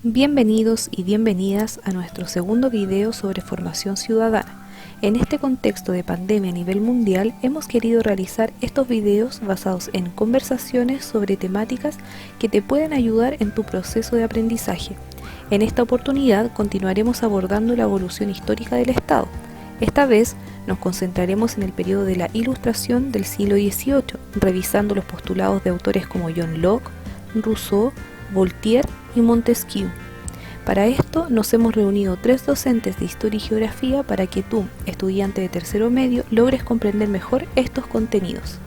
Bienvenidos y bienvenidas a nuestro segundo video sobre formación ciudadana. En este contexto de pandemia a nivel mundial, hemos querido realizar estos videos basados en conversaciones sobre temáticas que te pueden ayudar en tu proceso de aprendizaje. En esta oportunidad continuaremos abordando la evolución histórica del Estado. Esta vez nos concentraremos en el periodo de la Ilustración del siglo XVIII, revisando los postulados de autores como John Locke, Rousseau, Voltaire y Montesquieu. Para esto nos hemos reunido 3 docentes de Historia y Geografía para que tú, estudiante de tercero medio, logres comprender mejor estos contenidos.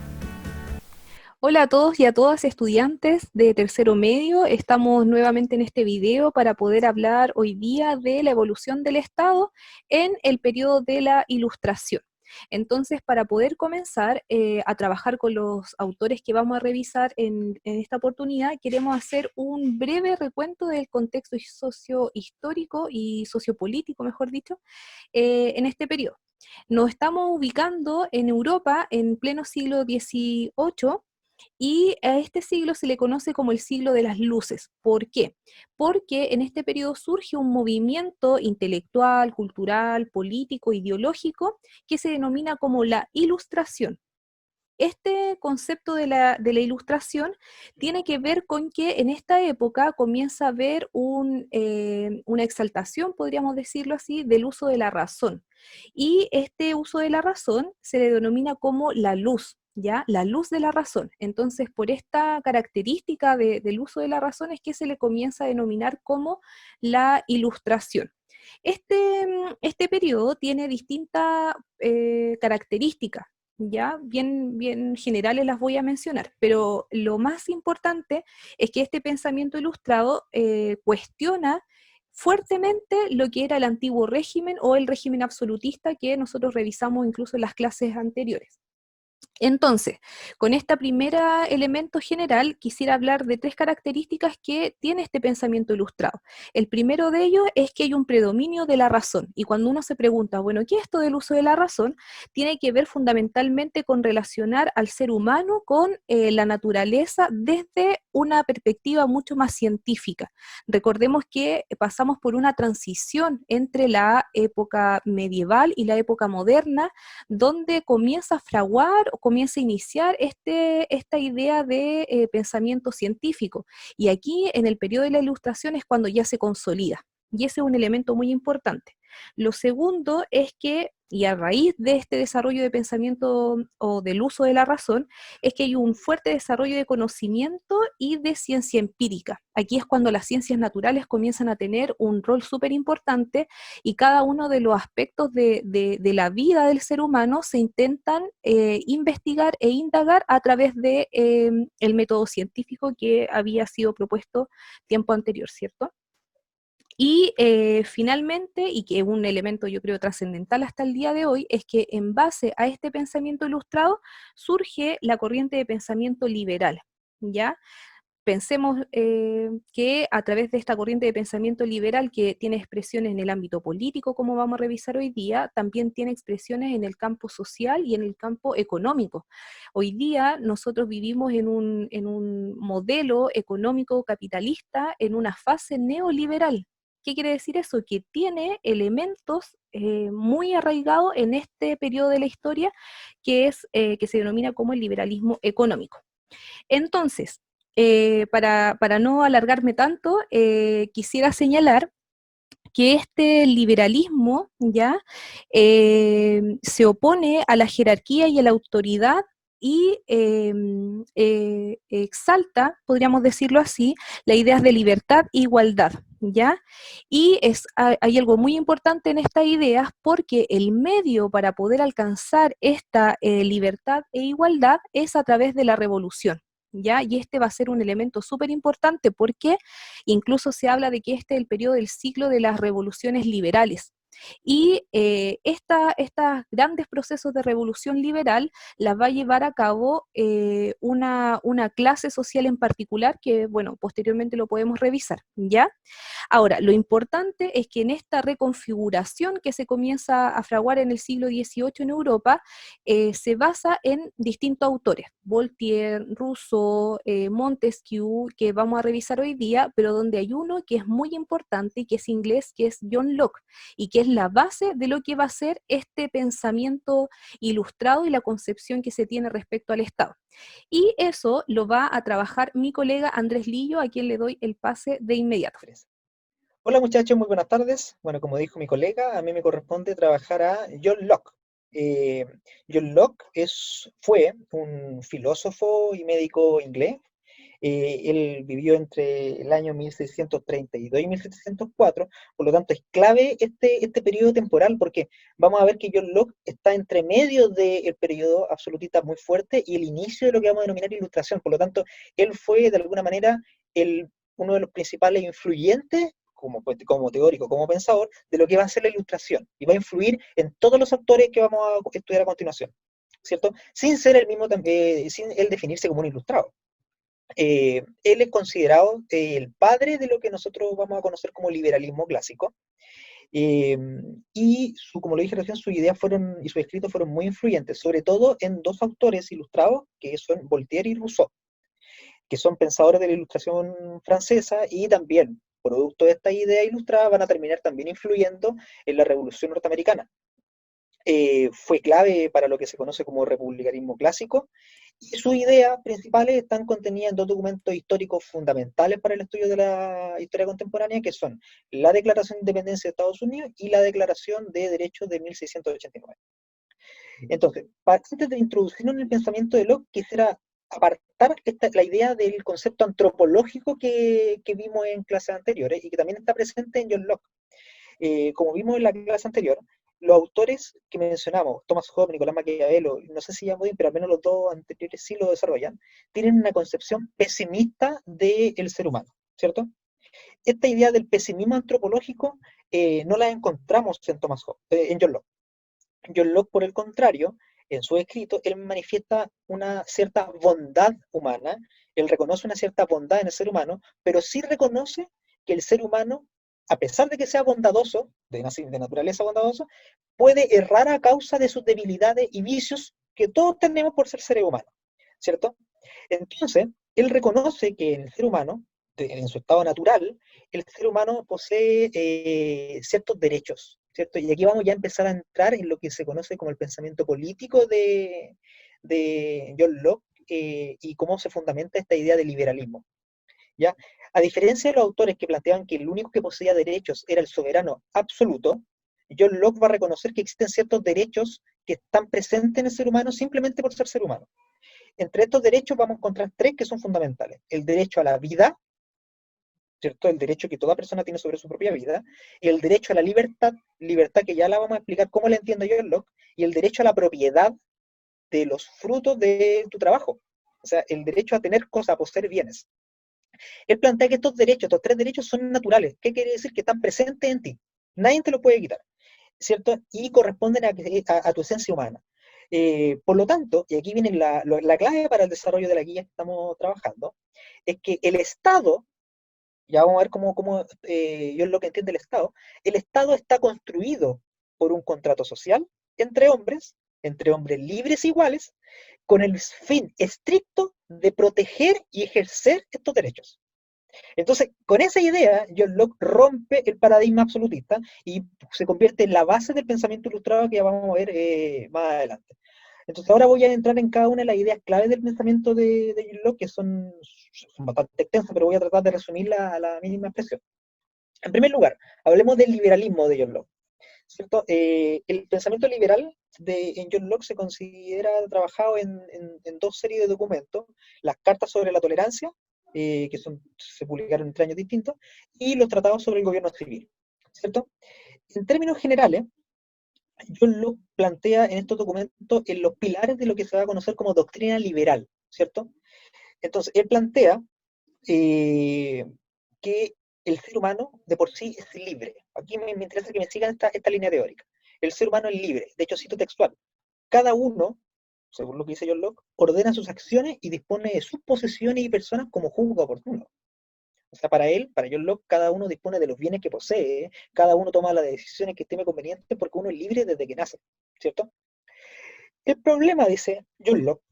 Hola a todos y a todas estudiantes de tercero medio, estamos nuevamente en este video para poder hablar hoy día de la evolución del Estado en el periodo de la Ilustración. Entonces, para poder comenzar a trabajar con los autores que vamos a revisar en esta oportunidad, queremos hacer un breve recuento del contexto sociohistórico y sociopolítico, mejor dicho, en este periodo. Nos estamos ubicando en Europa en pleno siglo XVIII, y a este siglo se le conoce como el siglo de las luces. ¿Por qué? Porque en este periodo surge un movimiento intelectual, cultural, político, ideológico, que se denomina como la Ilustración. Este concepto de la ilustración tiene que ver con que en esta época comienza a haber una exaltación, podríamos decirlo así, del uso de la razón. Y este uso de la razón se le denomina como la luz, ¿ya? La luz de la razón. Entonces, por esta característica del uso de la razón es que se le comienza a denominar como la ilustración. Este periodo tiene distintas características, ya bien generales las voy a mencionar, pero lo más importante es que este pensamiento ilustrado cuestiona fuertemente lo que era el antiguo régimen o el régimen absolutista que nosotros revisamos incluso en las clases anteriores. Entonces, con este primer elemento general, quisiera hablar de 3 características que tiene este pensamiento ilustrado. El primero de ellos es que hay un predominio de la razón, y cuando uno se pregunta, bueno, ¿qué es esto del uso de la razón? Tiene que ver fundamentalmente con relacionar al ser humano con la naturaleza desde una perspectiva mucho más científica. Recordemos que pasamos por una transición entre la época medieval y la época moderna, donde comienza a fraguar o comienza a iniciar esta idea de pensamiento científico. Y aquí, en el periodo de la Ilustración, es cuando ya se consolida. Y ese es un elemento muy importante. Lo segundo es que, y a raíz de este desarrollo de pensamiento o del uso de la razón, es que hay un fuerte desarrollo de conocimiento y de ciencia empírica. Aquí es cuando las ciencias naturales comienzan a tener un rol súper importante y cada uno de los aspectos de la vida del ser humano se intentan investigar e indagar a través de el método científico que había sido propuesto tiempo anterior, ¿cierto? Y finalmente, y que es un elemento yo creo trascendental hasta el día de hoy, es que en base a este pensamiento ilustrado surge la corriente de pensamiento liberal, ¿ya? Pensemos que a través de esta corriente de pensamiento liberal que tiene expresiones en el ámbito político, como vamos a revisar hoy día, también tiene expresiones en el campo social y en el campo económico. Hoy día nosotros vivimos en un modelo económico capitalista, en una fase neoliberal. ¿Qué quiere decir eso? Que tiene elementos muy arraigados en este periodo de la historia que se denomina como el liberalismo económico. Entonces, para no alargarme tanto, quisiera señalar que este liberalismo ya se opone a la jerarquía y a la autoridad y exalta, podríamos decirlo así, las ideas de libertad e igualdad, ¿ya? Y hay algo muy importante en estas ideas porque el medio para poder alcanzar esta libertad e igualdad es a través de la revolución, ¿ya? Y este va a ser un elemento súper importante porque incluso se habla de que este es el periodo del ciclo de las revoluciones liberales. Y estos grandes procesos de revolución liberal las va a llevar a cabo una clase social en particular que, bueno, posteriormente lo podemos revisar, ¿ya? Ahora, lo importante es que en esta reconfiguración que se comienza a fraguar en el siglo XVIII en Europa, se basa en distintos autores, Voltaire, Rousseau, Montesquieu, que vamos a revisar hoy día, pero donde hay uno que es muy importante y que es inglés, que es John Locke, y que es la base de lo que va a ser este pensamiento ilustrado y la concepción que se tiene respecto al Estado. Y eso lo va a trabajar mi colega Andrés Lillo, a quien le doy el pase de inmediato. Hola muchachos, muy buenas tardes. Bueno, como dijo mi colega, a mí me corresponde trabajar a John Locke. Eh, John Locke fue un filósofo y médico inglés. Él vivió entre el año 1632 y 1704, por lo tanto es clave este periodo temporal porque vamos a ver que John Locke está entre medio del periodo absolutista muy fuerte y el inicio de lo que vamos a denominar ilustración. Por lo tanto, él fue de alguna manera uno de los principales influyentes como teórico, como pensador, de lo que va a ser la ilustración y va a influir en todos los autores que vamos a estudiar a continuación, ¿cierto? Sin ser el mismo, sin él definirse como un ilustrado. Él es considerado el padre de lo que nosotros vamos a conocer como liberalismo clásico. Eh, como lo dije recién, sus ideas y sus escritos fueron muy influyentes, sobre todo en dos autores ilustrados, que son Voltaire y Rousseau, que son pensadores de la ilustración francesa y también, producto de esta idea ilustrada, van a terminar también influyendo en la Revolución Norteamericana. Fue clave para lo que se conoce como republicanismo clásico, y sus ideas principales están contenidas en dos documentos históricos fundamentales para el estudio de la historia contemporánea, que son la Declaración de Independencia de Estados Unidos y la Declaración de Derechos de 1689. Entonces, antes de introducirnos en el pensamiento de Locke, quisiera apartar la idea del concepto antropológico que vimos en clases anteriores y que también está presente en John Locke. Como vimos en la clase anterior, los autores que mencionamos, Thomas Hobbes, Nicolás Maquiavelo, no sé si ya muy bien, pero al menos los dos anteriores sí lo desarrollan, tienen una concepción pesimista del ser humano, ¿cierto? Esta idea del pesimismo antropológico no la encontramos en John Locke. John Locke, por el contrario, en su escrito, él manifiesta una cierta bondad humana, él reconoce una cierta bondad en el ser humano, pero sí reconoce que el ser humano, a pesar de que sea bondadoso, de naturaleza bondadoso, puede errar a causa de sus debilidades y vicios que todos tenemos por ser seres humanos, ¿cierto? Entonces, él reconoce que en el ser humano, en su estado natural, el ser humano posee ciertos derechos, ¿cierto? Y aquí vamos ya a empezar a entrar en lo que se conoce como el pensamiento político de John Locke y cómo se fundamenta esta idea de liberalismo, ¿ya? A diferencia de los autores que planteaban que el único que poseía derechos era el soberano absoluto, John Locke va a reconocer que existen ciertos derechos que están presentes en el ser humano simplemente por ser ser humano. Entre estos derechos vamos a encontrar tres que son fundamentales. El derecho a la vida, ¿cierto? El derecho que toda persona tiene sobre su propia vida, y el derecho a la libertad, libertad que ya la vamos a explicar cómo la entiendo yo en Locke, y el derecho a la propiedad de los frutos de tu trabajo. O sea, el derecho a tener cosas, a poseer bienes. Él plantea que estos tres derechos son naturales. ¿Qué quiere decir? Que están presentes en ti. Nadie te lo puede quitar, ¿cierto? Y corresponden a tu esencia humana. Por lo tanto, y aquí viene la clave para el desarrollo de la guía que estamos trabajando, es que el Estado, ya vamos a ver cómo yo es lo que entiende el Estado está construido por un contrato social entre hombres libres e iguales, con el fin estricto de proteger y ejercer estos derechos. Entonces, con esa idea, John Locke rompe el paradigma absolutista y se convierte en la base del pensamiento ilustrado que ya vamos a ver más adelante. Entonces, ahora voy a entrar en cada una de las ideas claves del pensamiento de John Locke, que son bastante extensas, pero voy a tratar de resumirla a la mínima expresión. En primer lugar, hablemos del liberalismo de John Locke, ¿cierto? El pensamiento liberal en John Locke se considera trabajado en dos series de documentos: las cartas sobre la tolerancia, se publicaron en 3 años distintos, y los tratados sobre el gobierno civil, ¿cierto? En términos generales, John Locke plantea en estos documentos en los pilares de lo que se va a conocer como doctrina liberal, ¿cierto? Entonces, él plantea eh, que el ser humano de por sí es libre. Aquí me interesa que me sigan esta línea teórica. El ser humano es libre. De hecho, cito textual. Cada uno, según lo que dice John Locke, ordena sus acciones y dispone de sus posesiones y personas como juzga oportuno. O sea, para él, para John Locke, cada uno dispone de los bienes que posee, cada uno toma las decisiones que estime convenientes porque uno es libre desde que nace, ¿cierto? El problema, dice John Locke,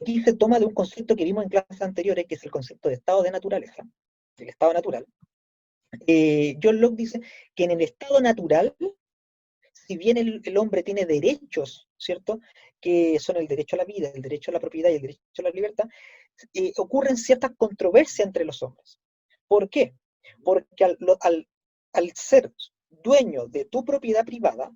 aquí se toma de un concepto que vimos en clases anteriores, que es el concepto de estado de naturaleza, el estado natural. John Locke dice que en el estado natural, si bien el hombre tiene derechos, ¿cierto? Que son el derecho a la vida, el derecho a la propiedad y el derecho a la libertad, ocurren ciertas controversias entre los hombres. ¿Por qué? Porque al ser dueño de tu propiedad privada,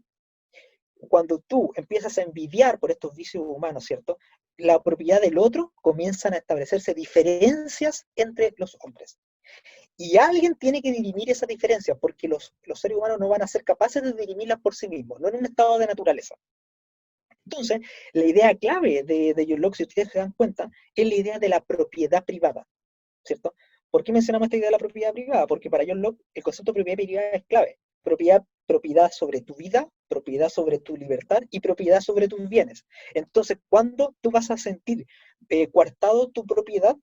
cuando tú empiezas a envidiar por estos vicios humanos, ¿cierto? La propiedad del otro comienzan a establecerse diferencias entre los hombres. Y alguien tiene que dirimir esas diferencias, porque los seres humanos no van a ser capaces de dirimirlas por sí mismos, no en un estado de naturaleza. Entonces, la idea clave de John Locke, si ustedes se dan cuenta, es la idea de la propiedad privada, ¿cierto? ¿Por qué mencionamos esta idea de la propiedad privada? Porque para John Locke el concepto de propiedad privada es clave. Propiedad sobre tu vida, propiedad sobre tu libertad y propiedad sobre tus bienes. Entonces, ¿cuándo tú vas a sentir coartado tu propiedad?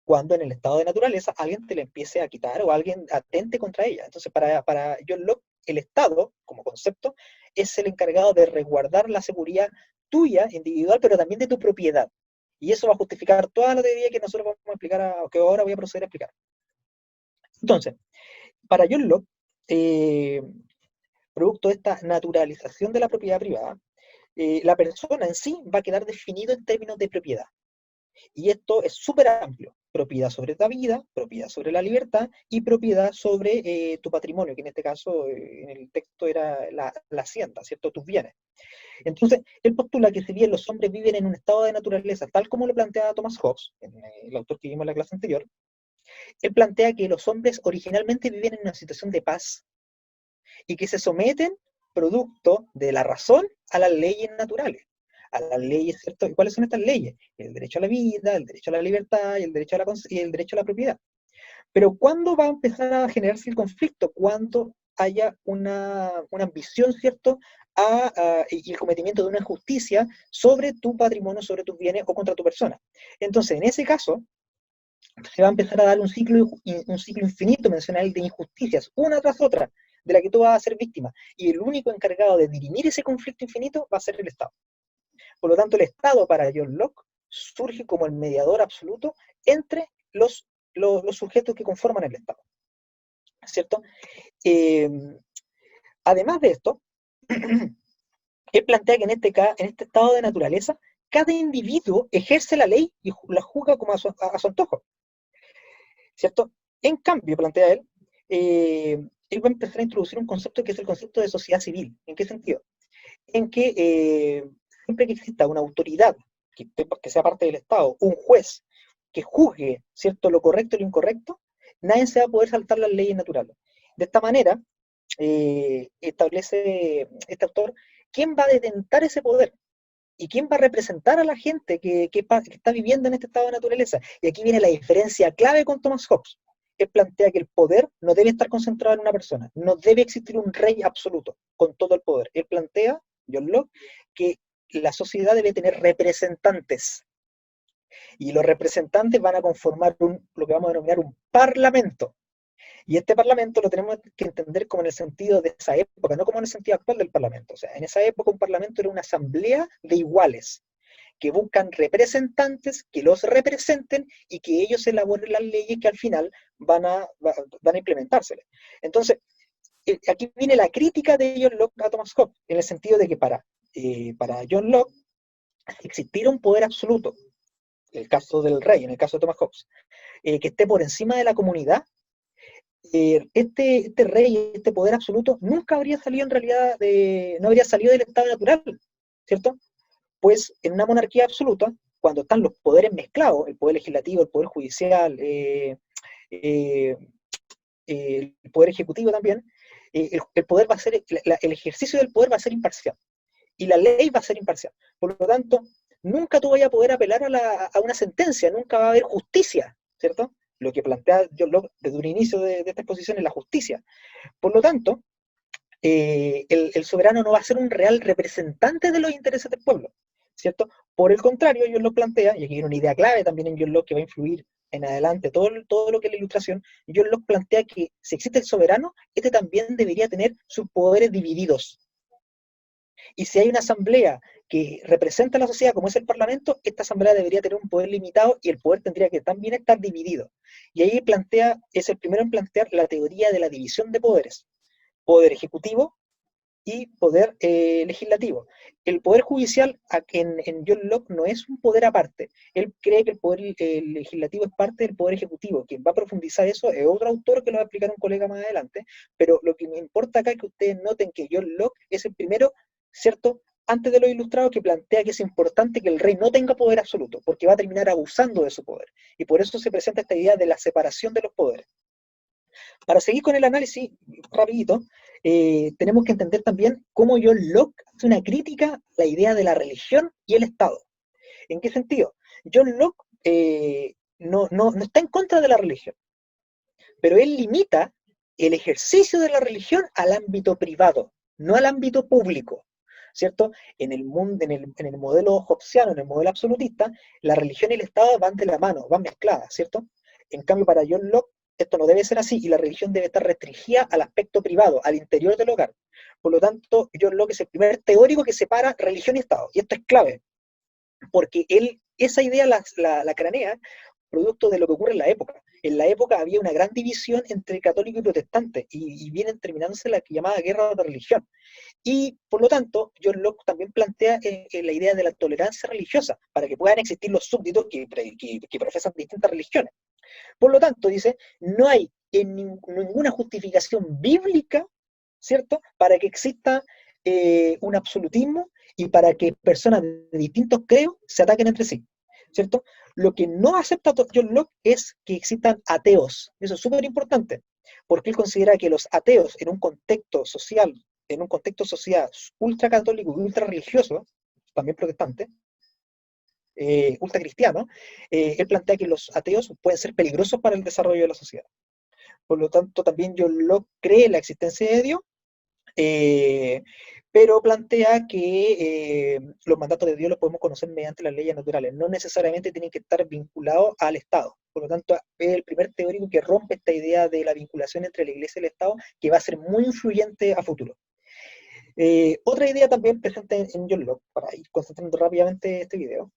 Cuando en el estado de naturaleza alguien te la empiece a quitar o alguien atente contra ella. Entonces, para John Locke, el Estado, como concepto, es el encargado de resguardar la seguridad tuya, individual, pero también de tu propiedad. Y eso va a justificar toda la teoría que nosotros vamos a explicar, que ahora voy a proceder a explicar. Entonces, para John Locke, eh, producto de esta naturalización de la propiedad privada, la persona en sí va a quedar definido en términos de propiedad. Y esto es súper amplio. Propiedad sobre la vida, propiedad sobre la libertad y propiedad sobre tu patrimonio, que en este caso, en el texto era la hacienda, ¿cierto? Tus bienes. Entonces, él postula que si bien los hombres viven en un estado de naturaleza, tal como lo planteaba Thomas Hobbes, el autor que vimos en la clase anterior, él plantea que los hombres originalmente viven en una situación de paz y que se someten, producto de la razón, a las leyes naturales. A las leyes, ¿cierto? ¿Y cuáles son estas leyes? El derecho a la vida, el derecho a la libertad y el derecho a la propiedad. Pero ¿cuándo va a empezar a generarse el conflicto? Cuando haya una ambición, ¿cierto? Y el cometimiento de una injusticia sobre tu patrimonio, sobre tus bienes o contra tu persona. Entonces, en ese caso, se va a empezar a dar un ciclo infinito, mencionar de injusticias, una tras otra, de la que tú vas a ser víctima. Y el único encargado de dirimir ese conflicto infinito va a ser el Estado. Por lo tanto, el Estado para John Locke surge como el mediador absoluto entre los sujetos que conforman el Estado, ¿cierto? Eh, Además de esto, él plantea que en este estado de naturaleza, cada individuo ejerce la ley y la juzga como a su antojo, ¿cierto? En cambio, plantea él va a empezar a introducir un concepto que es el concepto de sociedad civil. ¿En qué sentido? En que siempre que exista una autoridad que sea parte del Estado, un juez que juzgue, ¿cierto?, lo correcto y lo incorrecto, nadie se va a poder saltar las leyes naturales. De esta manera, establece este autor quién va a detentar ese poder y quién va a representar a la gente que está viviendo en este estado de naturaleza. Y aquí viene la diferencia clave con Thomas Hobbes. Él plantea que el poder no debe estar concentrado en una persona, no debe existir un rey absoluto con todo el poder. Él plantea, John Locke, que la sociedad debe tener representantes y los representantes van a conformar lo que vamos a denominar un parlamento. Y este parlamento lo tenemos que entender como en el sentido de esa época, no como en el sentido actual del parlamento. O sea, en esa época un parlamento era una asamblea de iguales, que buscan representantes que los representen y que ellos elaboren las leyes que al final van a implementárselas. Entonces, aquí viene la crítica de John Locke a Thomas Hobbes, en el sentido de que para John Locke existiera un poder absoluto, en el caso del rey, en el caso de Thomas Hobbes, que esté por encima de la comunidad, este rey, este poder absoluto, nunca habría salido en realidad no habría salido del estado natural, ¿cierto? Pues en una monarquía absoluta, cuando están los poderes mezclados, el poder legislativo, el poder judicial, eh, el poder ejecutivo también, el poder va a ser, el ejercicio del poder va a ser imparcial y la ley va a ser imparcial. Por lo tanto, nunca tú vayas a poder apelar a una sentencia, nunca va a haber justicia, ¿cierto? Lo que plantea John Locke desde un inicio de esta exposición es la justicia. Por lo tanto, el soberano no va a ser un real representante de los intereses del pueblo, ¿cierto? Por el contrario, John Locke plantea, y aquí hay una idea clave también en John Locke que va a influir en adelante todo lo que es la ilustración, John Locke plantea que si existe el soberano, este también debería tener sus poderes divididos. Y si hay una asamblea que representa a la sociedad como es el Parlamento, esta asamblea debería tener un poder limitado y el poder tendría que también estar dividido. Y ahí plantea, es el primero en plantear la teoría de la división de poderes. Poder ejecutivo y poder legislativo. El poder judicial en John Locke no es un poder aparte. Él cree que el poder legislativo es parte del poder ejecutivo. Quien va a profundizar eso es otro autor que lo va a explicar un colega más adelante. Pero lo que me importa acá es que ustedes noten que John Locke es el primero, ¿cierto? Antes de los ilustrados, que plantea que es importante que el rey no tenga poder absoluto, porque va a terminar abusando de su poder. Y por eso se presenta esta idea de la separación de los poderes. Para seguir con el análisis, rapidito, tenemos que entender también cómo John Locke hace una crítica a la idea de la religión y el Estado. ¿En qué sentido? John Locke no está en contra de la religión, pero él limita el ejercicio de la religión al ámbito privado, no al ámbito público, ¿cierto? En el modelo hobbesiano, en el modelo absolutista, la religión y el Estado van de la mano, van mezcladas, ¿cierto? En cambio, para John Locke, esto no debe ser así y la religión debe estar restringida al aspecto privado, al interior del hogar. Por lo tanto, John Locke es el primer teórico que separa religión y Estado, y esto es clave, porque él esa idea la cranea producto de lo que ocurre en la época. En la época había una gran división entre católicos y protestantes, y vienen terminándose la llamada guerra de religión. Y por lo tanto, John Locke también plantea la idea de la tolerancia religiosa, para que puedan existir los súbditos que profesan distintas religiones. Por lo tanto, dice, no hay en ninguna justificación bíblica, ¿cierto?, para que exista un absolutismo y para que personas de distintos credos se ataquen entre sí, ¿cierto? Lo que no acepta John Locke es que existan ateos. Eso es súper importante, porque él considera que los ateos en un contexto social ultra católico y ultra religioso, también protestante, ultra cristiano, él plantea que los ateos pueden ser peligrosos para el desarrollo de la sociedad. Por lo tanto, también John Locke cree en la existencia de Dios, eh, pero plantea que los mandatos de Dios los podemos conocer mediante las leyes naturales, no necesariamente tienen que estar vinculados al Estado. Por lo tanto, es el primer teórico que rompe esta idea de la vinculación entre la Iglesia y el Estado, que va a ser muy influyente a futuro. Otra idea también presente en John Locke, para ir concentrando rápidamente este video,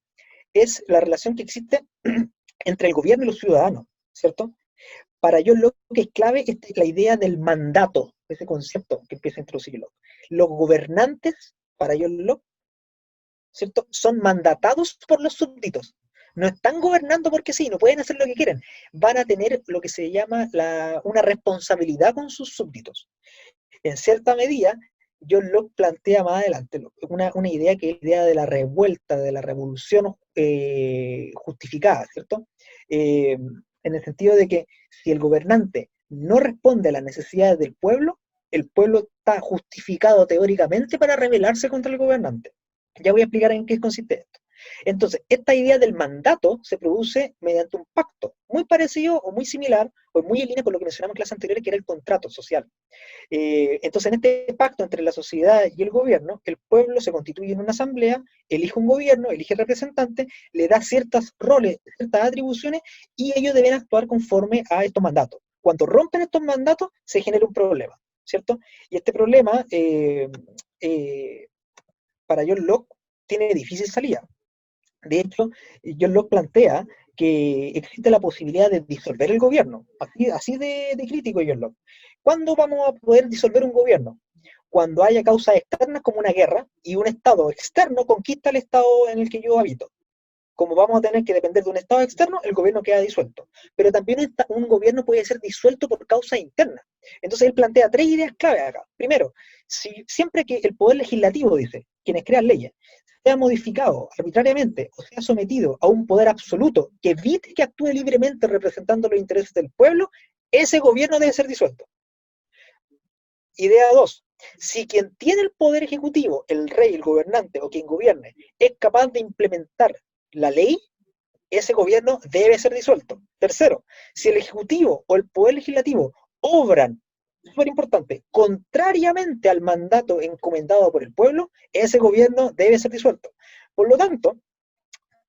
es la relación que existe entre el gobierno y los ciudadanos, ¿cierto? Para John Locke es clave la idea del mandato, ese concepto que empieza a introducir Locke. Los gobernantes, para John Locke, ¿cierto?, son mandatados por los súbditos. No están gobernando porque sí, no pueden hacer lo que quieren. Van a tener lo que se llama una responsabilidad con sus súbditos. En cierta medida, John Locke plantea más adelante una idea que es la idea de la revuelta, de la revolución justificada, ¿cierto? En el sentido de que si el gobernante no responde a las necesidades del pueblo, el pueblo está justificado teóricamente para rebelarse contra el gobernante. Ya voy a explicar en qué consiste esto. Entonces, esta idea del mandato se produce mediante un pacto muy parecido o muy similar, o muy en línea con lo que mencionamos en clases anteriores, que era el contrato social. Entonces, en este pacto entre la sociedad y el gobierno, el pueblo se constituye en una asamblea, elige un gobierno, elige representantes, le da ciertos roles, ciertas atribuciones, y ellos deben actuar conforme a estos mandatos. Cuando rompen estos mandatos, se genera un problema, ¿cierto? Y este problema, para John Locke, tiene difícil salida. De hecho, John Locke plantea que existe la posibilidad de disolver el gobierno. Así de crítico John Locke. ¿Cuándo vamos a poder disolver un gobierno? Cuando haya causas externas como una guerra y un Estado externo conquista el Estado en el que yo habito. Como vamos a tener que depender de un Estado externo, el gobierno queda disuelto. Pero también un gobierno puede ser disuelto por causas internas. Entonces él plantea tres ideas clave acá. Primero, siempre que el poder legislativo, dice, quienes crean leyes, sea modificado arbitrariamente o sea sometido a un poder absoluto que evite que actúe libremente representando los intereses del pueblo, ese gobierno debe ser disuelto. Idea 2. Si quien tiene el poder ejecutivo, el rey, el gobernante o quien gobierne, es capaz de implementar la ley, ese gobierno debe ser disuelto. Tercero, si el Ejecutivo o el Poder Legislativo obran, súper importante, contrariamente al mandato encomendado por el pueblo, ese gobierno debe ser disuelto. Por lo tanto,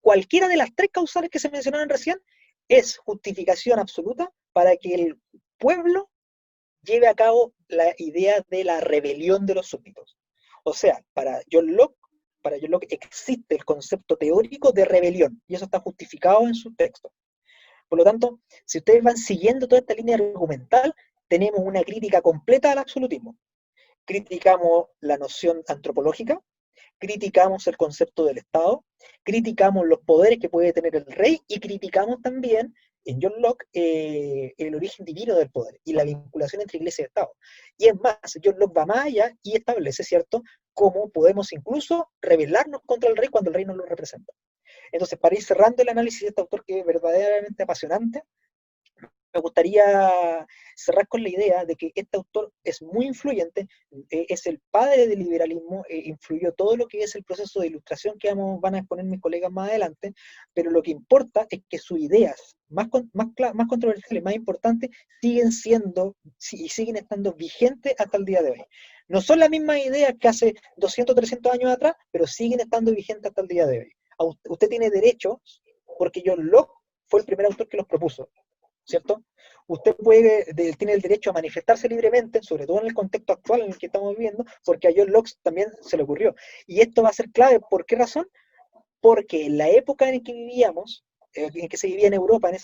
cualquiera de las tres causales que se mencionaron recién es justificación absoluta para que el pueblo lleve a cabo la idea de la rebelión de los súbditos. O sea, para John Locke existe el concepto teórico de rebelión, y eso está justificado en su texto. Por lo tanto, si ustedes van siguiendo toda esta línea argumental, tenemos una crítica completa al absolutismo. Criticamos la noción antropológica, criticamos el concepto del Estado, criticamos los poderes que puede tener el rey y criticamos también en John Locke el origen divino del poder y la vinculación entre iglesia y Estado. Y es más, John Locke va más allá y establece, ¿cierto?, cómo podemos incluso rebelarnos contra el rey cuando el rey no lo representa. Entonces, para ir cerrando el análisis de este autor que es verdaderamente apasionante, me gustaría cerrar con la idea de que este autor es muy influyente, es el padre del liberalismo, influyó todo lo que es el proceso de ilustración que van a exponer mis colegas más adelante, pero lo que importa es que sus ideas más controversiales, más importantes, siguen siendo y siguen estando vigentes hasta el día de hoy. No son las mismas ideas que hace 200, 300 años atrás, pero siguen estando vigentes hasta el día de hoy. Usted tiene derechos, porque John Locke fue el primer autor que los propuso, ¿cierto? Usted tiene el derecho a manifestarse libremente, sobre todo en el contexto actual en el que estamos viviendo, porque a John Locke también se le ocurrió. Y esto va a ser clave, ¿por qué razón? Porque en la época en que vivíamos, en que se vivía en Europa, en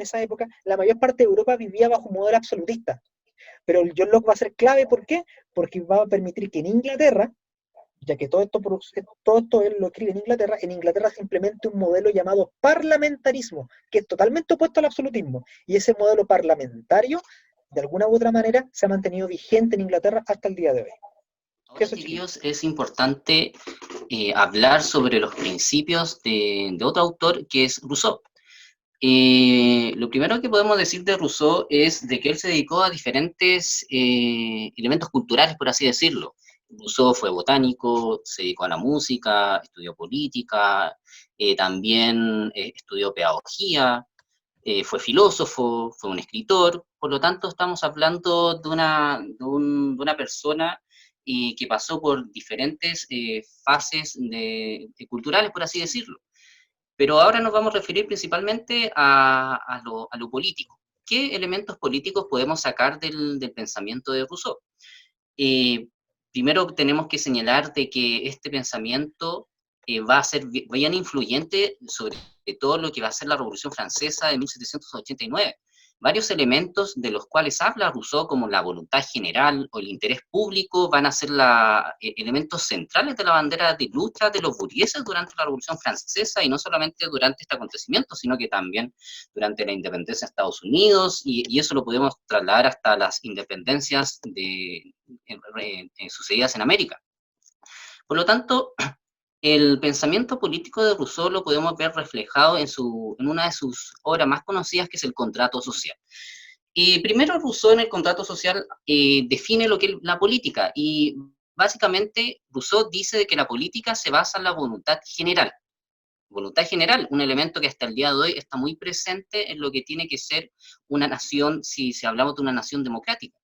esa época, la mayor parte de Europa vivía bajo un modelo absolutista. Pero el John Locke va a ser clave, ¿por qué? Porque va a permitir que en Inglaterra, ya que todo esto él lo escribe en Inglaterra se implemente un modelo llamado parlamentarismo, que es totalmente opuesto al absolutismo. Y ese modelo parlamentario, de alguna u otra manera, se ha mantenido vigente en Inglaterra hasta el día de hoy. Ahora, chiquillos, es importante hablar sobre los principios de otro autor que es Rousseau. Lo primero que podemos decir de Rousseau es de que él se dedicó a diferentes elementos culturales, por así decirlo. Rousseau fue botánico, se dedicó a la música, estudió política, también estudió pedagogía, fue filósofo, fue un escritor. Por lo tanto, estamos hablando de una persona que pasó por diferentes fases culturales, por así decirlo. Pero ahora nos vamos a referir principalmente a lo político. ¿Qué elementos políticos podemos sacar del pensamiento de Rousseau? Eh, Primero tenemos que señalar de que este pensamiento va a ser bien influyente sobre todo lo que va a ser la Revolución Francesa de 1789. Varios elementos de los cuales habla Rousseau, como la voluntad general o el interés público, van a ser elementos centrales de la bandera de lucha de los burgueses durante la Revolución Francesa, y no solamente durante este acontecimiento, sino que también durante la independencia de Estados Unidos, y eso lo podemos trasladar hasta las independencias sucedidas en América. Por lo tanto, el pensamiento político de Rousseau lo podemos ver reflejado en una de sus obras más conocidas, que es el contrato social. Primero, Rousseau en el contrato social define lo que es la política, y básicamente Rousseau dice de que la política se basa en la voluntad general. Voluntad general, un elemento que hasta el día de hoy está muy presente en lo que tiene que ser una nación, si hablamos de una nación democrática.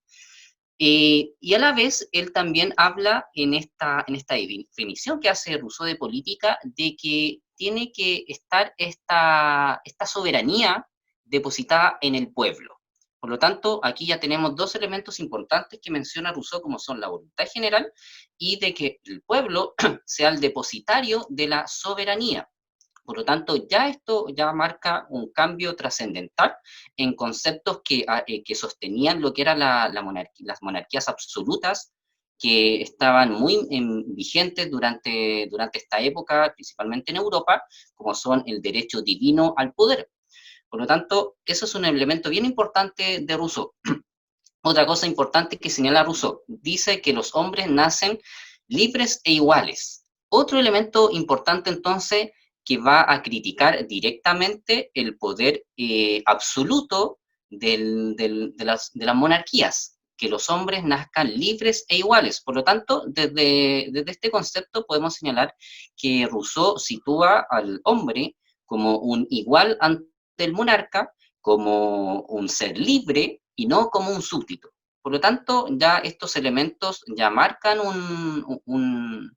Y a la vez, él también habla en esta definición que hace Rousseau de política, de que tiene que estar esta soberanía depositada en el pueblo. Por lo tanto, aquí ya tenemos dos elementos importantes que menciona Rousseau, como son la voluntad general y de que el pueblo sea el depositario de la soberanía. Por lo tanto, ya esto ya marca un cambio trascendental en conceptos que sostenían lo que eran las monarquías absolutas, que estaban muy vigentes durante esta época, principalmente en Europa, como son el derecho divino al poder. Por lo tanto, eso es un elemento bien importante de Rousseau. Otra cosa importante que señala Rousseau, dice que los hombres nacen libres e iguales. Otro elemento importante, entonces, que va a criticar directamente el poder absoluto de las monarquías, que los hombres nazcan libres e iguales. Por lo tanto, desde este concepto podemos señalar que Rousseau sitúa al hombre como un igual ante el monarca, como un ser libre y no como un súbdito. Por lo tanto, ya estos elementos ya marcan un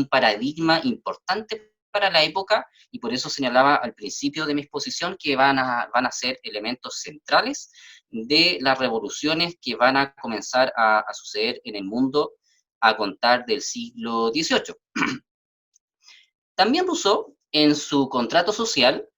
paradigma importante para la época, y por eso señalaba al principio de mi exposición que van a ser elementos centrales de las revoluciones que van a comenzar a suceder en el mundo a contar del siglo XVIII. También Rousseau, en su contrato social,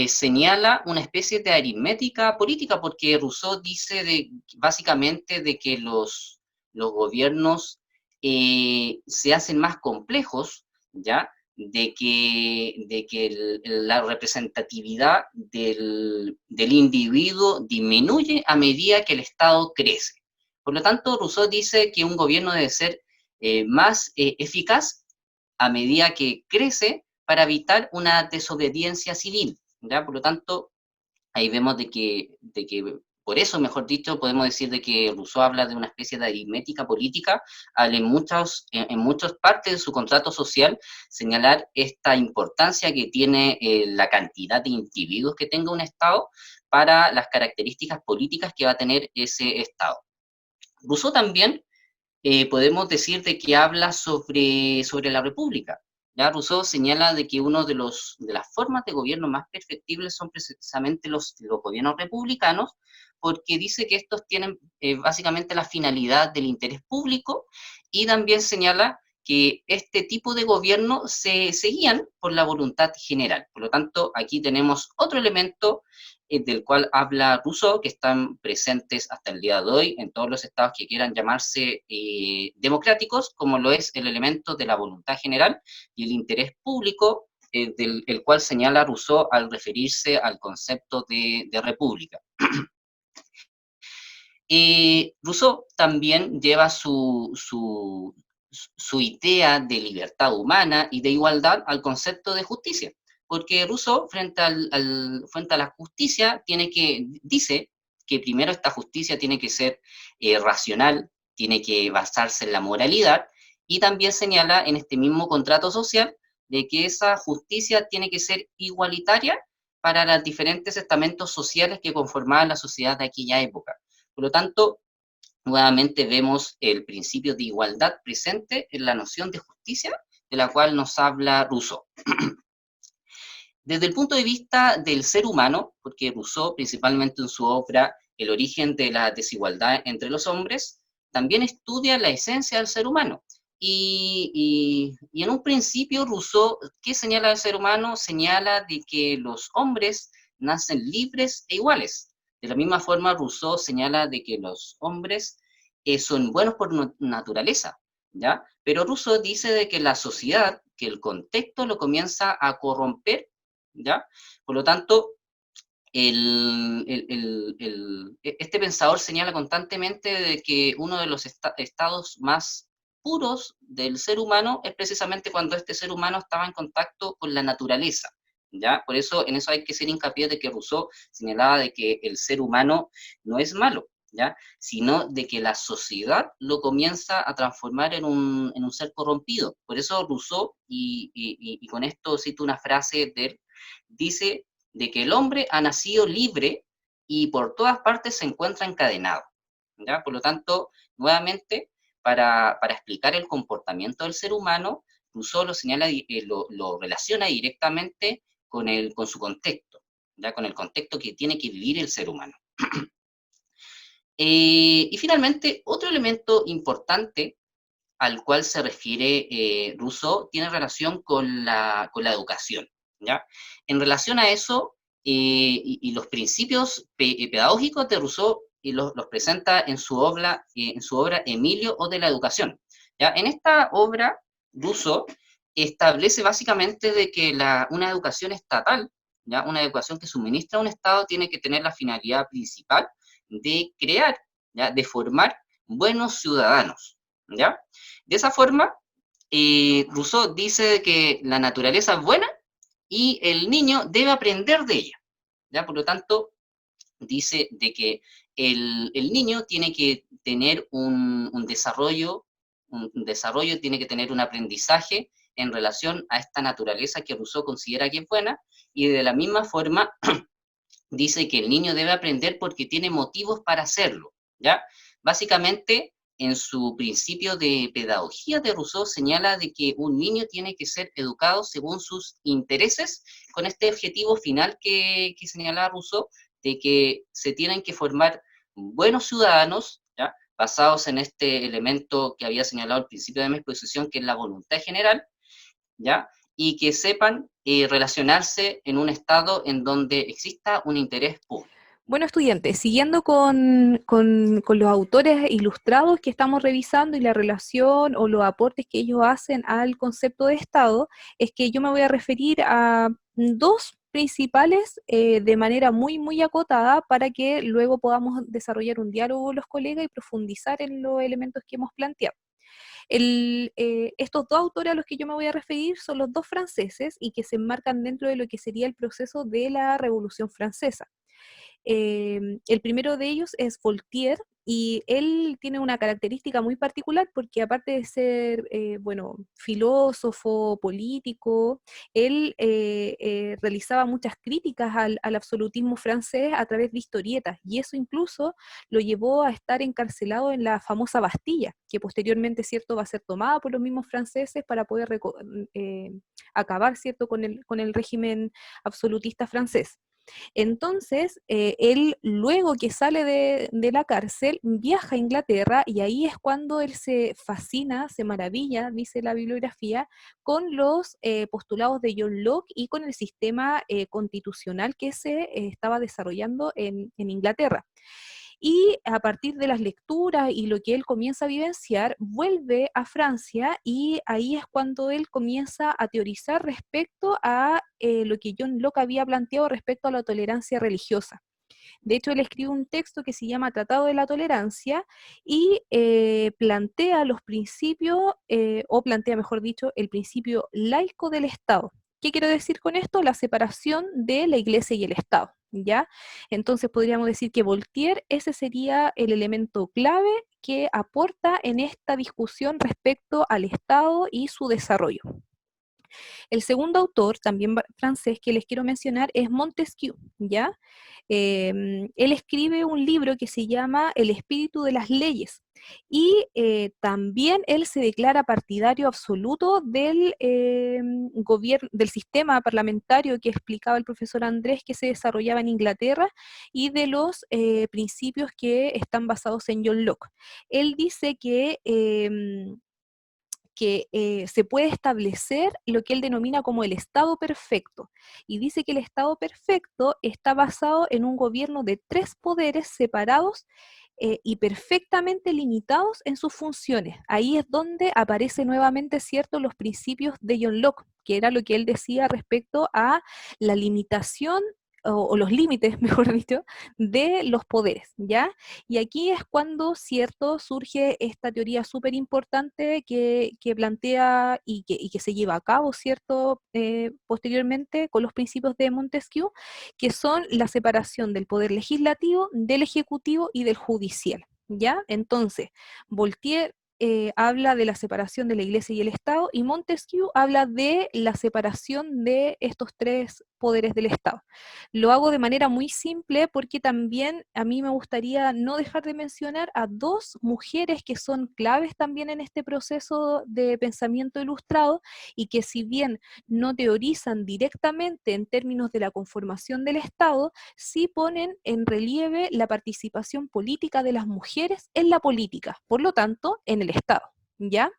señala una especie de aritmética política, porque Rousseau dice básicamente de que los gobiernos se hacen más complejos, ¿ya? De que la representatividad del individuo disminuye a medida que el Estado crece. Por lo tanto, Rousseau dice que un gobierno debe ser más eficaz a medida que crece para evitar una desobediencia civil, ¿ya? Por lo tanto, ahí vemos de que por eso, mejor dicho, podemos decir de que Rousseau habla de una especie de aritmética política, al en muchas partes de su contrato social señalar esta importancia que tiene la cantidad de individuos que tenga un Estado para las características políticas que va a tener ese Estado. Rousseau también podemos decir de que habla sobre la república. ¿Ya? Rousseau señala de que una de las formas de gobierno más perfectibles son precisamente los gobiernos republicanos, porque dice que estos tienen básicamente la finalidad del interés público, y también señala que este tipo de gobierno se guían por la voluntad general. Por lo tanto, aquí tenemos otro elemento del cual habla Rousseau, que están presentes hasta el día de hoy en todos los estados que quieran llamarse democráticos, como lo es el elemento de la voluntad general y el interés público, el cual señala Rousseau al referirse al concepto de república. Rousseau también lleva su idea de libertad humana y de igualdad al concepto de justicia, porque Rousseau, frente a la justicia, dice que primero esta justicia tiene que ser racional, tiene que basarse en la moralidad, y también señala en este mismo contrato social de que esa justicia tiene que ser igualitaria para los diferentes estamentos sociales que conformaban la sociedad de aquella época. Por lo tanto, nuevamente vemos el principio de igualdad presente en la noción de justicia de la cual nos habla Rousseau. Desde el punto de vista del ser humano, porque Rousseau, principalmente en su obra El origen de la desigualdad entre los hombres, también estudia la esencia del ser humano. Y en un principio Rousseau, ¿qué señala del ser humano? Señala de que los hombres nacen libres e iguales. De la misma forma, Rousseau señala de que los hombres son buenos por naturaleza, ¿ya? Pero Rousseau dice de que la sociedad, que el contexto lo comienza a corromper, ¿ya? Por lo tanto, este pensador señala constantemente de que uno de los estados más puros del ser humano es precisamente cuando este ser humano estaba en contacto con la naturaleza, ¿ya? Por eso, en eso hay que hacer hincapié de que Rousseau señalaba de que el ser humano no es malo, ¿ya? Sino de que la sociedad lo comienza a transformar en un ser corrompido. Por eso Rousseau, y con esto cito una frase de él, dice de que el hombre ha nacido libre y por todas partes se encuentra encadenado, ¿ya? Por lo tanto, nuevamente, para explicar el comportamiento del ser humano, Rousseau lo señala, lo relaciona directamente con su contexto, ¿ya? Con el contexto que tiene que vivir el ser humano. Y finalmente, otro elemento importante al cual se refiere Rousseau tiene relación con la educación, ¿ya? En relación a eso, y los principios pedagógicos de Rousseau los presenta en su obra Emilio o de la educación, ¿ya? En esta obra, Rousseau establece básicamente de que una educación estatal, ¿ya? Una educación que suministra un Estado tiene que tener la finalidad principal de crear, ¿ya? De formar buenos ciudadanos, ¿ya? De esa forma, Rousseau dice que la naturaleza es buena y el niño debe aprender de ella, ¿ya? Por lo tanto, dice de que el niño tiene que tener un desarrollo, tiene que tener un aprendizaje en relación a esta naturaleza que Rousseau considera que es buena, y de la misma forma dice que el niño debe aprender porque tiene motivos para hacerlo, ¿ya? Básicamente, en su principio de pedagogía de Rousseau señala de que un niño tiene que ser educado según sus intereses, con este objetivo final que señalaba Rousseau, de que se tienen que formar buenos ciudadanos, ¿ya? Basados en este elemento que había señalado al principio de mi exposición, que es la voluntad general, ¿ya? Y que sepan relacionarse en un estado en donde exista un interés público. Bueno, estudiantes, siguiendo con los autores ilustrados que estamos revisando y la relación o los aportes que ellos hacen al concepto de Estado, es que yo me voy a referir a dos principales de manera muy, muy acotada para que luego podamos desarrollar un diálogo con los colegas y profundizar en los elementos que hemos planteado. Estos dos autores a los que yo me voy a referir son los dos franceses y que se enmarcan dentro de lo que sería el proceso de la Revolución Francesa. El primero de ellos es Voltaire y él tiene una característica muy particular porque aparte de ser, bueno, filósofo, político, él realizaba muchas críticas al absolutismo francés a través de historietas y eso incluso lo llevó a estar encarcelado en la famosa Bastilla, que posteriormente, cierto, va a ser tomada por los mismos franceses para poder acabar, cierto, con el régimen absolutista francés. Entonces, él luego que sale de la cárcel, viaja a Inglaterra y ahí es cuando él se fascina, se maravilla, dice la bibliografía, con los postulados de John Locke y con el sistema constitucional que se estaba desarrollando en Inglaterra. Y a partir de las lecturas y lo que él comienza a vivenciar, vuelve a Francia y ahí es cuando él comienza a teorizar respecto a lo que John Locke había planteado respecto a la tolerancia religiosa. De hecho, él escribe un texto que se llama Tratado de la Tolerancia y plantea los principios, o plantea, mejor dicho, el principio laico del Estado. ¿Qué quiero decir con esto? La separación de la Iglesia y el Estado, ¿ya? Entonces podríamos decir que Voltaire, ese sería el elemento clave que aporta en esta discusión respecto al Estado y su desarrollo. El segundo autor, también francés, que les quiero mencionar es Montesquieu, ¿ya? Él escribe un libro que se llama El espíritu de las leyes y también él se declara partidario absoluto del gobierno, del sistema parlamentario que explicaba el profesor Andrés que se desarrollaba en Inglaterra y de los principios que están basados en John Locke. Él dice que se puede establecer lo que él denomina como el Estado perfecto. Y dice que el Estado perfecto está basado en un gobierno de tres poderes separados y perfectamente limitados en sus funciones. Ahí es donde aparece nuevamente, cierto, los principios de John Locke, que era lo que él decía respecto a la limitación o los límites, mejor dicho, de los poderes, ¿ya? Y aquí es cuando, cierto, surge esta teoría súper importante que plantea y que se lleva a cabo, cierto, posteriormente con los principios de Montesquieu, que son la separación del poder legislativo, del ejecutivo y del judicial, ¿ya? Entonces, Voltaire habla de la separación de la Iglesia y el Estado, y Montesquieu habla de la separación de estos tres poderes del Estado. Lo hago de manera muy simple porque también a mí me gustaría no dejar de mencionar a dos mujeres que son claves también en este proceso de pensamiento ilustrado y que si bien no teorizan directamente en términos de la conformación del Estado, sí ponen en relieve la participación política de las mujeres en la política, por lo tanto, en el Estado, ¿ya?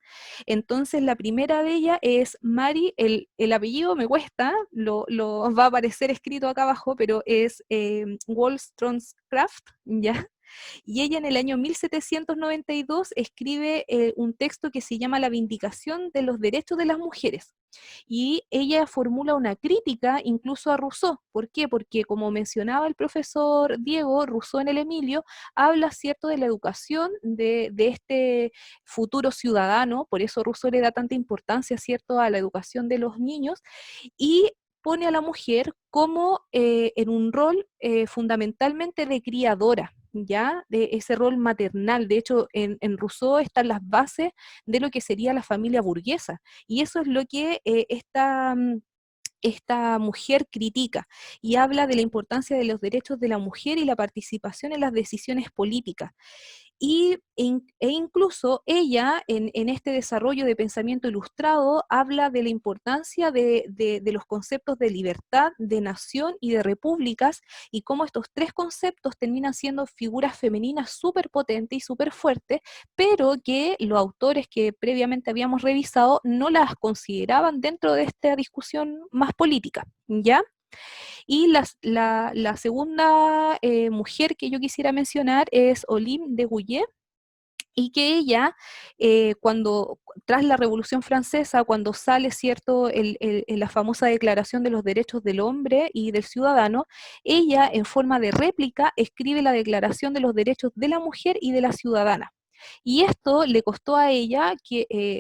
Entonces, la primera de ellas es Mary, el apellido me cuesta, lo va a aparecer escrito acá abajo, pero es Wollstonecraft, ¿ya? Y ella en el año 1792 escribe un texto que se llama La Vindicación de los Derechos de las Mujeres. Y ella formula una crítica incluso a Rousseau. ¿Por qué? Porque como mencionaba el profesor Diego, Rousseau en el Emilio habla, cierto, de la educación de este futuro ciudadano, por eso Rousseau le da tanta importancia, cierto, a la educación de los niños, y pone a la mujer como en un rol fundamentalmente de criadora, ¿ya? De ese rol maternal. De hecho, en Rousseau están las bases de lo que sería la familia burguesa, y eso es lo que esta mujer critica, y habla de la importancia de los derechos de la mujer y la participación en las decisiones políticas. E incluso ella, en este desarrollo de pensamiento ilustrado, habla de la importancia de los conceptos de libertad, de nación y de repúblicas, y cómo estos tres conceptos terminan siendo figuras femeninas súper potentes y súper fuertes, pero que los autores que previamente habíamos revisado no las consideraban dentro de esta discusión más política, ¿ya? Y la segunda mujer que yo quisiera mencionar es Olympe de Gouges, y que ella, tras la Revolución Francesa, cuando sale, ¿cierto?, la famosa Declaración de los Derechos del Hombre y del Ciudadano, ella, en forma de réplica, escribe la Declaración de los Derechos de la Mujer y de la Ciudadana. Y esto le costó a ella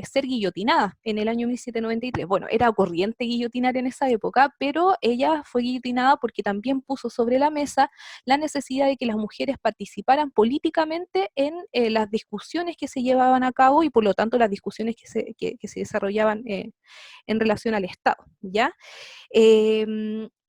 ser guillotinada en el año 1793. Bueno, era corriente guillotinar en esa época, pero ella fue guillotinada porque también puso sobre la mesa la necesidad de que las mujeres participaran políticamente en las discusiones que se llevaban a cabo, y por lo tanto las discusiones que se desarrollaban en relación al Estado, ¿ya?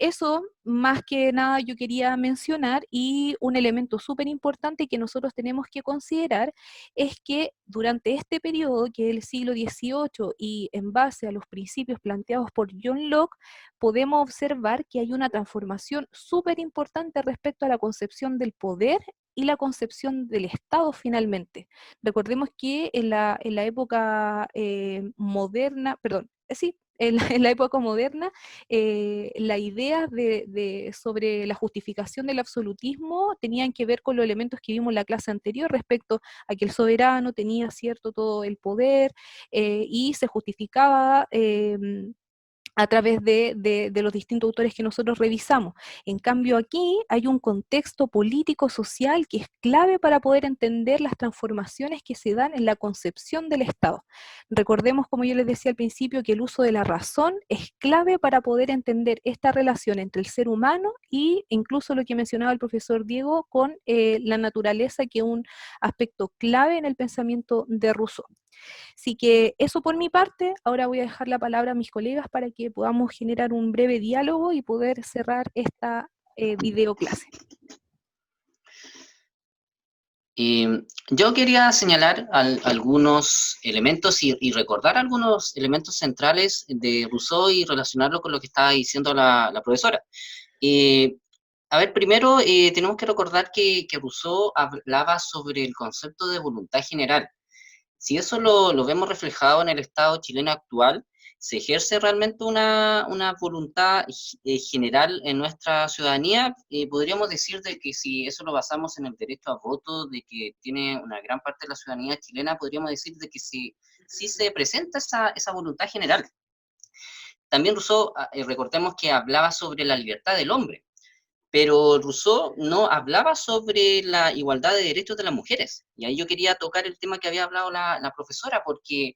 Eso, más que nada, yo quería mencionar, y un elemento súper importante que nosotros tenemos que considerar es que durante este periodo, que es el siglo XVIII, y en base a los principios planteados por John Locke, podemos observar que hay una transformación súper importante respecto a la concepción del poder y la concepción del Estado finalmente. Recordemos que en la época moderna, perdón, sí, en la época moderna, la idea sobre la justificación del absolutismo tenían que ver con los elementos que vimos en la clase anterior respecto a que el soberano tenía, cierto, todo el poder, y se justificaba a través de los distintos autores que nosotros revisamos. En cambio, aquí hay un contexto político-social que es clave para poder entender las transformaciones que se dan en la concepción del Estado. Recordemos, como yo les decía al principio, que el uso de la razón es clave para poder entender esta relación entre el ser humano y incluso lo que mencionaba el profesor Diego con la naturaleza, que es un aspecto clave en el pensamiento de Rousseau. Así que eso por mi parte. Ahora voy a dejar la palabra a mis colegas para que podamos generar un breve diálogo y poder cerrar esta videoclase. Yo quería señalar algunos elementos y recordar algunos elementos centrales de Rousseau y relacionarlo con lo que estaba diciendo la profesora. A ver, primero tenemos que recordar que Rousseau hablaba sobre el concepto de voluntad general. Si eso lo vemos reflejado en el Estado chileno actual, se ejerce realmente una voluntad general en nuestra ciudadanía. Podríamos decir de que si eso lo basamos en el derecho a voto, de que tiene una gran parte de la ciudadanía chilena, podríamos decir de que sí se presenta esa voluntad general. También Rousseau, recordemos que hablaba sobre la libertad del hombre, pero Rousseau no hablaba sobre la igualdad de derechos de las mujeres. Y ahí yo quería tocar el tema que había hablado la profesora, porque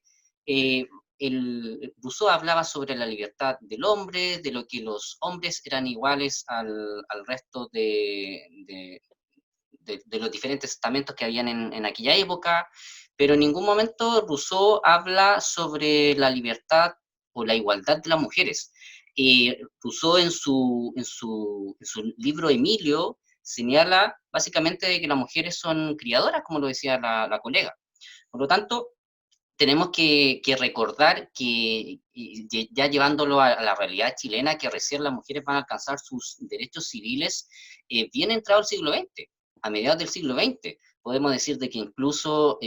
Rousseau hablaba sobre la libertad del hombre, de lo que los hombres eran iguales al resto de los diferentes estamentos que habían en aquella época, pero en ningún momento Rousseau habla sobre la libertad o la igualdad de las mujeres. Rousseau en su libro Emilio señala básicamente de que las mujeres son criadoras, como lo decía la colega. Por lo tanto, tenemos que recordar que, ya llevándolo a la realidad chilena, que recién las mujeres van a alcanzar sus derechos civiles bien entrado el siglo XX, a mediados del siglo XX. Podemos decir de que incluso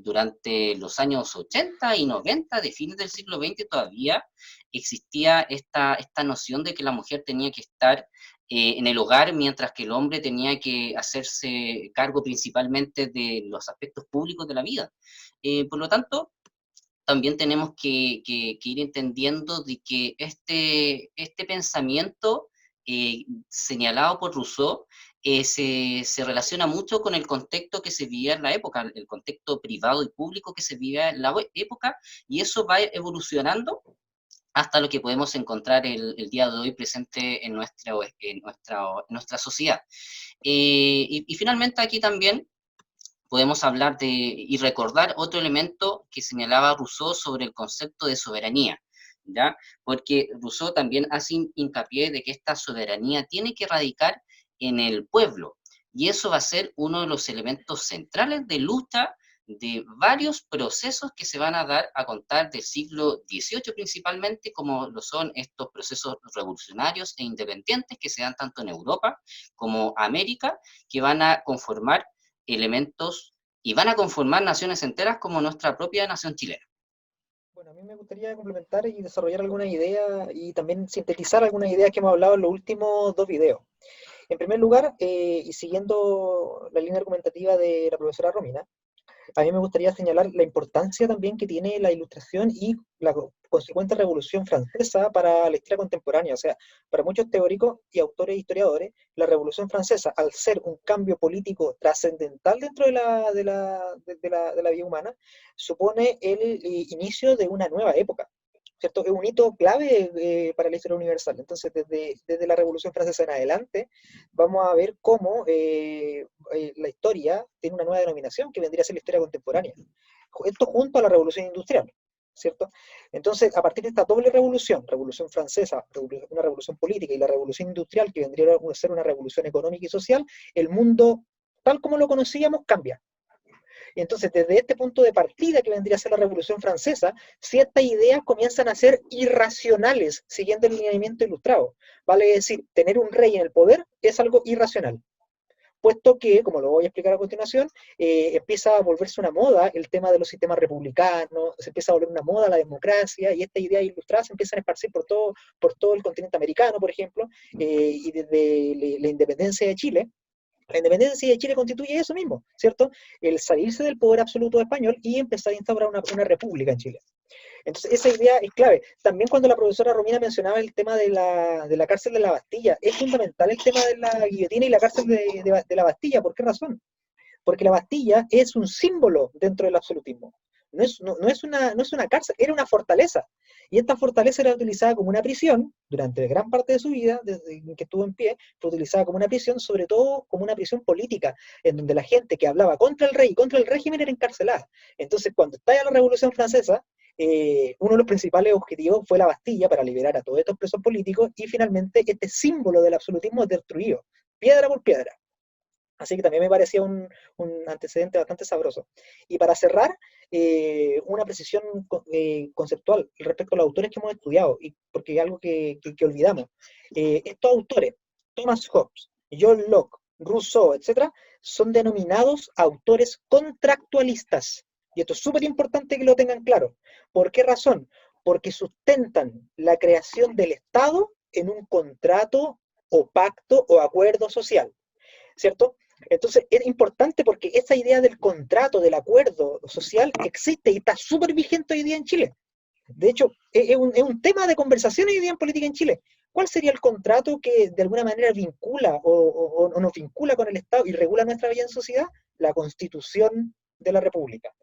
durante los años 80 y 90, de fines del siglo XX, todavía existía esta noción de que la mujer tenía que estar en el hogar, mientras que el hombre tenía que hacerse cargo principalmente de los aspectos públicos de la vida. Por lo tanto, también tenemos que ir entendiendo de que este pensamiento señalado por Rousseau se relaciona mucho con el contexto que se vivía en la época, el contexto privado y público que se vivía en la época, y eso va evolucionando hasta lo que podemos encontrar el día de hoy presente en nuestra sociedad. Y finalmente aquí también podemos hablar y recordar otro elemento que señalaba Rousseau sobre el concepto de soberanía, ¿ya? Porque Rousseau también hace hincapié de que esta soberanía tiene que radicar en el pueblo, y eso va a ser uno de los elementos centrales de lucha de varios procesos que se van a dar a contar del siglo XVIII principalmente, como lo son estos procesos revolucionarios e independientes que se dan tanto en Europa como América, que van a conformar elementos y van a conformar naciones enteras como nuestra propia nación chilena. Bueno, a mí me gustaría complementar y desarrollar alguna idea y también sintetizar algunas ideas que hemos hablado en los últimos dos videos. En primer lugar, y siguiendo la línea argumentativa de la profesora Romina, a mí me gustaría señalar la importancia también que tiene la Ilustración y la consecuente Revolución Francesa para la historia contemporánea. O sea, para muchos teóricos y autores e historiadores, la Revolución Francesa, al ser un cambio político trascendental dentro de la vida humana, supone el inicio de una nueva época. ¿Cierto? Es un hito clave para la historia universal. Entonces, desde la Revolución Francesa en adelante, vamos a ver cómo la historia tiene una nueva denominación que vendría a ser la historia contemporánea. Esto junto a la Revolución Industrial, ¿cierto? Entonces, a partir de esta doble revolución, Revolución Francesa, una revolución política, y la Revolución Industrial, que vendría a ser una revolución económica y social, el mundo, tal como lo conocíamos, cambia. Y entonces, desde este punto de partida que vendría a ser la Revolución Francesa, ciertas ideas comienzan a ser irracionales, siguiendo el lineamiento ilustrado. Vale decir, tener un rey en el poder es algo irracional. Puesto que, como lo voy a explicar a continuación, empieza a volverse una moda el tema de los sistemas republicanos, se empieza a volver una moda la democracia, y estas ideas ilustradas se empiezan a esparcir por todo el continente americano, por ejemplo, y desde la independencia de Chile. La independencia de Chile constituye eso mismo, ¿cierto? El salirse del poder absoluto español y empezar a instaurar una república en Chile. Entonces, esa idea es clave. También cuando la profesora Romina mencionaba el tema de la cárcel de la Bastilla, es fundamental el tema de la guillotina y la cárcel de la Bastilla. ¿Por qué razón? Porque la Bastilla es un símbolo dentro del absolutismo. No es una cárcel, era una fortaleza. Y esta fortaleza era utilizada como una prisión durante gran parte de su vida, desde que estuvo en pie, fue utilizada como una prisión, sobre todo como una prisión política, en donde la gente que hablaba contra el rey y contra el régimen era encarcelada. Entonces, cuando estalla la Revolución Francesa, uno de los principales objetivos fue la Bastilla para liberar a todos estos presos políticos, y finalmente este símbolo del absolutismo es destruido, piedra por piedra. Así que también me parecía un antecedente bastante sabroso. Y para cerrar, una precisión conceptual respecto a los autores que hemos estudiado, y porque es algo que olvidamos. Estos autores, Thomas Hobbes, John Locke, Rousseau, etc., son denominados autores contractualistas. Y esto es súper importante que lo tengan claro. ¿Por qué razón? Porque sustentan la creación del Estado en un contrato o pacto o acuerdo social, ¿cierto? Entonces es importante porque esa idea del contrato, del acuerdo social, existe y está súper vigente hoy día en Chile. De hecho, es un tema de conversación hoy día en política en Chile. ¿Cuál sería el contrato que de alguna manera vincula o nos vincula con el Estado y regula nuestra vida en sociedad? La Constitución de la República.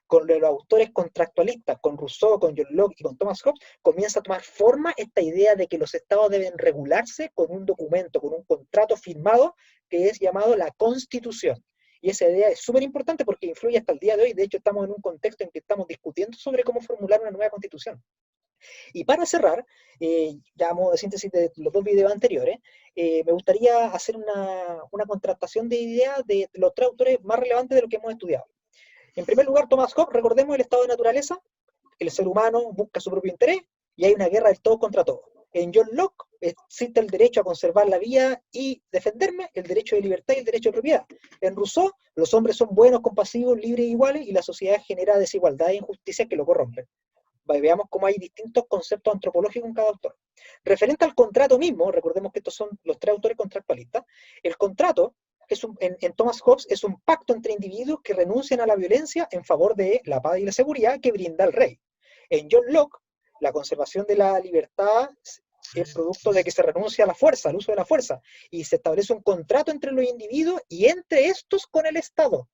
Con los autores contractualistas, con Rousseau, con John Locke y con Thomas Hobbes, comienza a tomar forma esta idea de que los estados deben regularse con un documento, con un contrato firmado que es llamado la Constitución. Y esa idea es súper importante porque influye hasta el día de hoy. De hecho, estamos en un contexto en que estamos discutiendo sobre cómo formular una nueva Constitución. Y para cerrar, ya a modo de síntesis de los dos videos anteriores, me gustaría hacer una contrastación de ideas de los tres autores más relevantes de lo que hemos estudiado. En primer lugar, Thomas Hobbes, recordemos el estado de naturaleza, el ser humano busca su propio interés y hay una guerra del todo contra todo. En John Locke existe el derecho a conservar la vida y defenderme, el derecho de libertad y el derecho de propiedad. En Rousseau, los hombres son buenos, compasivos, libres e iguales, y la sociedad genera desigualdad e injusticia que lo corrompen. Veamos cómo hay distintos conceptos antropológicos en cada autor. Referente al contrato mismo, recordemos que estos son los tres autores contractualistas, el contrato en Thomas Hobbes es un pacto entre individuos que renuncian a la violencia en favor de la paz y la seguridad que brinda el rey. En John Locke, la conservación de la libertad es producto de que se renuncia a la fuerza, al uso de la fuerza, y se establece un contrato entre los individuos y entre estos con el Estado.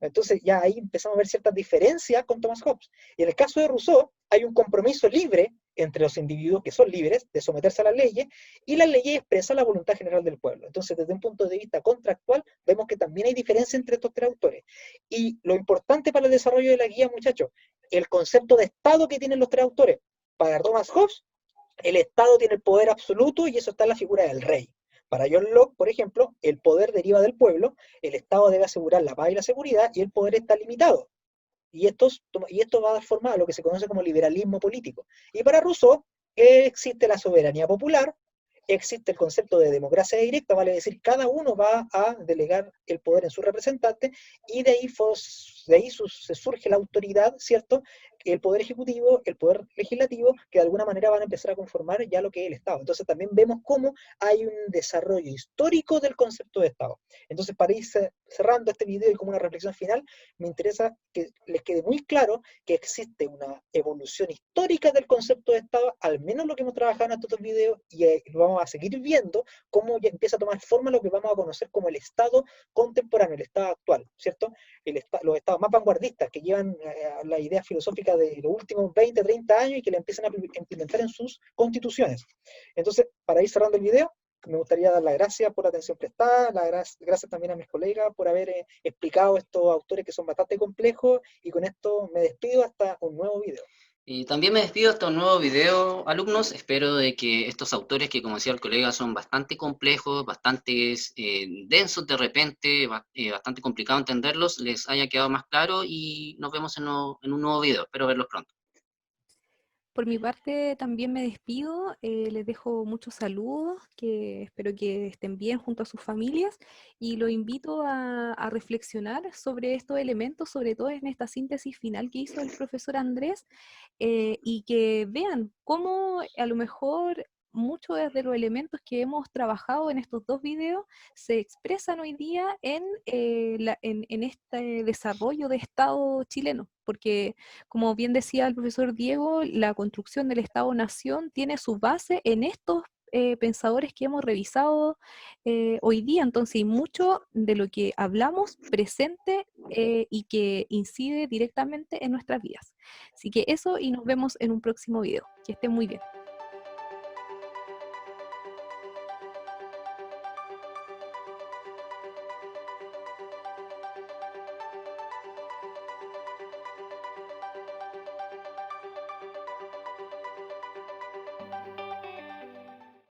Entonces ya ahí empezamos a ver ciertas diferencias con Thomas Hobbes. Y en el caso de Rousseau hay un compromiso libre entre los individuos que son libres de someterse a las leyes, y las leyes expresan la voluntad general del pueblo. Entonces, desde un punto de vista contractual, vemos que también hay diferencia entre estos tres autores. Y lo importante para el desarrollo de la guía, muchachos, el concepto de Estado que tienen los tres autores. Para Thomas Hobbes, el Estado tiene el poder absoluto y eso está en la figura del rey. Para John Locke, por ejemplo, el poder deriva del pueblo, el Estado debe asegurar la paz y la seguridad y el poder está limitado. Y esto va a dar forma a lo que se conoce como liberalismo político. Y para Rousseau existe la soberanía popular, existe el concepto de democracia directa, vale decir, cada uno va a delegar el poder en su representante y de ahí se surge la autoridad, ¿cierto? El poder ejecutivo, el poder legislativo, que de alguna manera van a empezar a conformar ya lo que es el Estado. Entonces también vemos cómo hay un desarrollo histórico del concepto de Estado. Entonces, para ir cerrando este video y como una reflexión final, me interesa que les quede muy claro que existe una evolución histórica del concepto de Estado, al menos lo que hemos trabajado en estos videos, y lo vamos a seguir viendo cómo ya empieza a tomar forma lo que vamos a conocer como el Estado contemporáneo, el Estado actual, ¿cierto? Los estados más vanguardistas que llevan la idea filosófica de los últimos 20, 30 años y que la empiezan a implementar en sus constituciones. Entonces, para ir cerrando el video, me gustaría dar las gracias por la atención prestada, gracias también a mis colegas por haber explicado estos autores que son bastante complejos, y con esto me despido hasta un nuevo video. Y también me despido hasta un nuevo video, alumnos. Espero de que estos autores, que como decía el colega, son bastante complejos, bastante densos de repente, bastante complicado entenderlos, les haya quedado más claro y nos vemos en un nuevo video. Espero verlos pronto. Por mi parte también me despido, les dejo muchos saludos, que espero que estén bien junto a sus familias y los invito a reflexionar sobre estos elementos, sobre todo en esta síntesis final que hizo el profesor Andrés, y que vean cómo a lo mejor muchos de los elementos que hemos trabajado en estos dos videos se expresan hoy día en este desarrollo de Estado chileno, porque como bien decía el profesor Diego, la construcción del Estado-Nación tiene su base en estos pensadores que hemos revisado hoy día. Entonces hay mucho de lo que hablamos presente y que incide directamente en nuestras vidas. Así que eso, y nos vemos en un próximo video. Que estén muy bien.